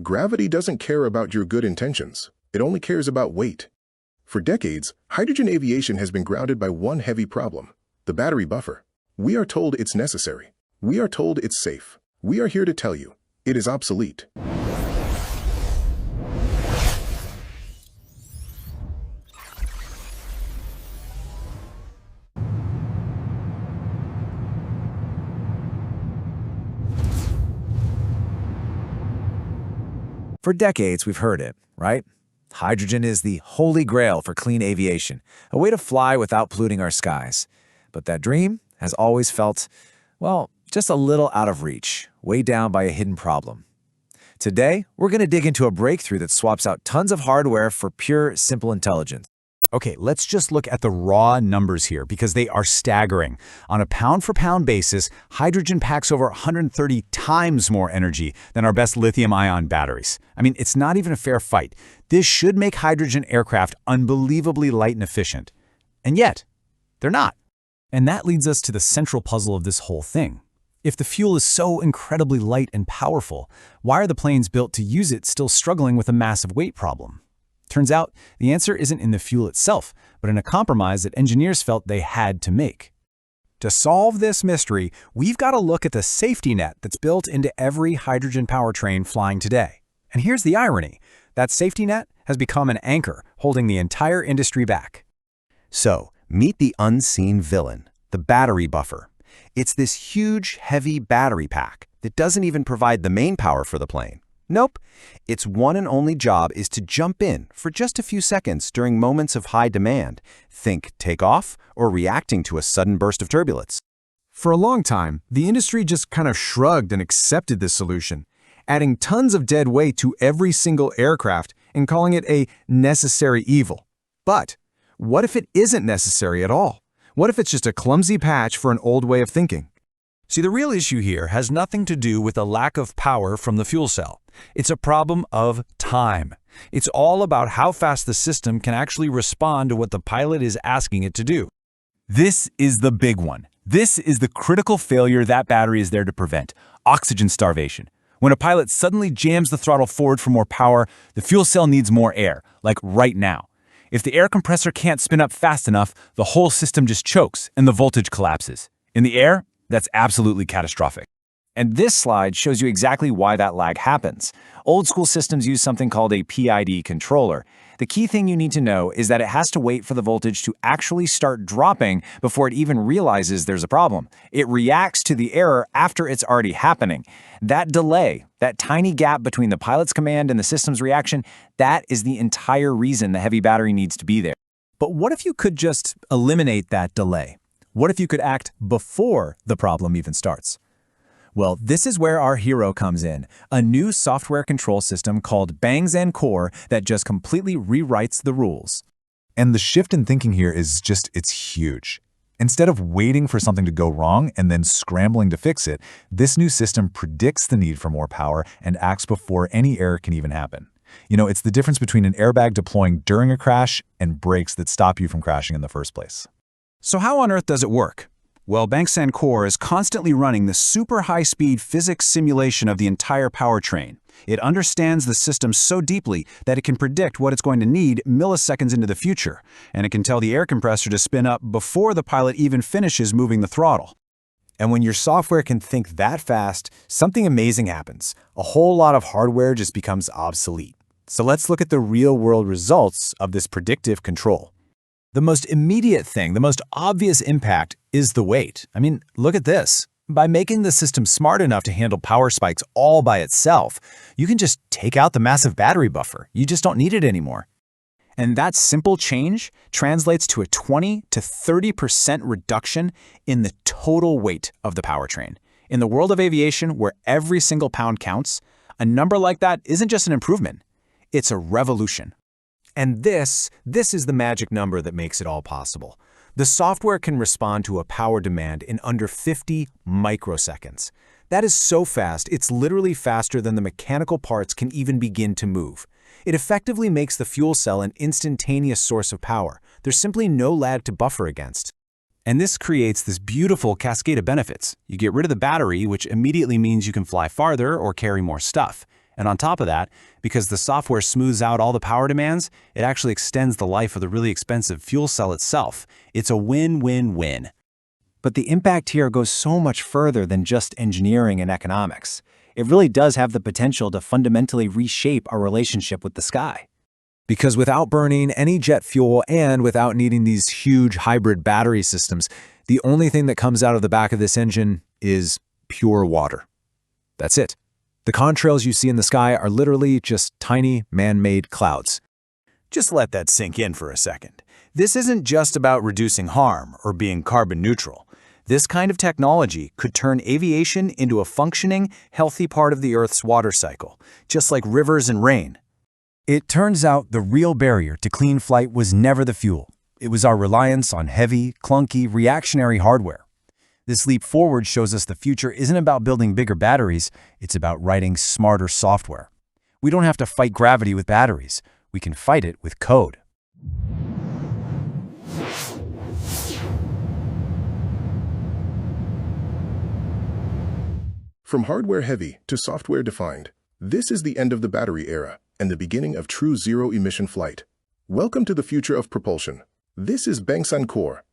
Gravity doesn't care about your good intentions. It only cares about weight. For decades, hydrogen aviation has been grounded by one heavy problem: the battery buffer. We are told it's necessary. We are told it's safe. We are here to tell you, it is obsolete. For decades, we've heard it, right? Hydrogen is the holy grail for clean aviation, a way to fly without polluting our skies. But that dream has always felt, well, just a little out of reach, weighed down by a hidden problem. Today, we're going to dig into a breakthrough that swaps out tons of hardware for pure, simple intelligence. Okay, let's just look at the raw numbers here because they are staggering. On a pound-for-pound basis, hydrogen packs over 130 times more energy than our best lithium-ion batteries. I mean, it's not even a fair fight. This should make hydrogen aircraft unbelievably light and efficient. And yet, they're not. And that leads us to the central puzzle of this whole thing. If the fuel is so incredibly light and powerful, why are the planes built to use it still struggling with a massive weight problem? Turns out, the answer isn't in the fuel itself, but in a compromise that engineers felt they had to make. To solve this mystery, we've got to look at the safety net that's built into every hydrogen powertrain flying today. And here's the irony. That safety net has become an anchor holding the entire industry back. So, meet the unseen villain, the battery buffer. It's this huge, heavy battery pack that doesn't even provide the main power for the plane. Nope. Its one and only job is to jump in for just a few seconds during moments of high demand. Think takeoff or reacting to a sudden burst of turbulence. For a long time, the industry just kind of shrugged and accepted this solution, adding tons of dead weight to every single aircraft and calling it a necessary evil. But what if it isn't necessary at all? What if it's just a clumsy patch for an old way of thinking? See, the real issue here has nothing to do with a lack of power from the fuel cell. It's a problem of time. It's all about how fast the system can actually respond to what the pilot is asking it to do. This is the big one. This is the critical failure that battery is there to prevent: oxygen starvation. When a pilot suddenly jams the throttle forward for more power, the fuel cell needs more air, like right now. If the air compressor can't spin up fast enough, the whole system just chokes and the voltage collapses. In the air, that's absolutely catastrophic. And this slide shows you exactly why that lag happens. Old-school systems use something called a PID controller. The key thing you need to know is that it has to wait for the voltage to actually start dropping before it even realizes there's a problem. It reacts to the error after it's already happening. That delay, that tiny gap between the pilot's command and the system's reaction, that is the entire reason the heavy battery needs to be there. But what if you could just eliminate that delay? What if you could act before the problem even starts? Well, this is where our hero comes in, a new software control system called Bangsaen Core that just completely rewrites the rules. And the shift in thinking here is it's huge. Instead of waiting for something to go wrong and then scrambling to fix it, this new system predicts the need for more power and acts before any error can even happen. You know, it's the difference between an airbag deploying during a crash and brakes that stop you from crashing in the first place. So how on earth does it work? Well, Bangsaen Core is constantly running the super high-speed physics simulation of the entire powertrain. It understands the system so deeply that it can predict what it's going to need milliseconds into the future, and it can tell the air compressor to spin up before the pilot even finishes moving the throttle. And when your software can think that fast, something amazing happens. A whole lot of hardware just becomes obsolete. So let's look at the real-world results of this predictive control. The most immediate thing, the most obvious impact, is the weight. I mean, look at this. By making the system smart enough to handle power spikes all by itself, you can just take out the massive battery buffer. You just don't need it anymore. And that simple change translates to a 20 to 30% reduction in the total weight of the powertrain. In the world of aviation, where every single pound counts, a number like that isn't just an improvement, it's a revolution. And this is the magic number that makes it all possible. The software can respond to a power demand in under 50 microseconds. That is so fast, it's literally faster than the mechanical parts can even begin to move. It effectively makes the fuel cell an instantaneous source of power. There's simply no lag to buffer against. And this creates this beautiful cascade of benefits. You get rid of the battery, which immediately means you can fly farther or carry more stuff. And on top of that, because the software smooths out all the power demands, it actually extends the life of the really expensive fuel cell itself. It's a win-win-win. But the impact here goes so much further than just engineering and economics. It really does have the potential to fundamentally reshape our relationship with the sky. Because without burning any jet fuel and without needing these huge hybrid battery systems, the only thing that comes out of the back of this engine is pure water. That's it. The contrails you see in the sky are literally just tiny man-made clouds. Just let that sink in for a second. This isn't just about reducing harm or being carbon neutral. This kind of technology could turn aviation into a functioning, healthy part of the Earth's water cycle, just like rivers and rain. It turns out the real barrier to clean flight was never the fuel. It was our reliance on heavy, clunky, reactionary hardware. This leap forward shows us the future isn't about building bigger batteries, it's about writing smarter software. We don't have to fight gravity with batteries. We can fight it with code. From hardware-heavy to software-defined, this is the end of the battery era and the beginning of true zero-emission flight. Welcome to the future of propulsion. This is Bangsaen Core,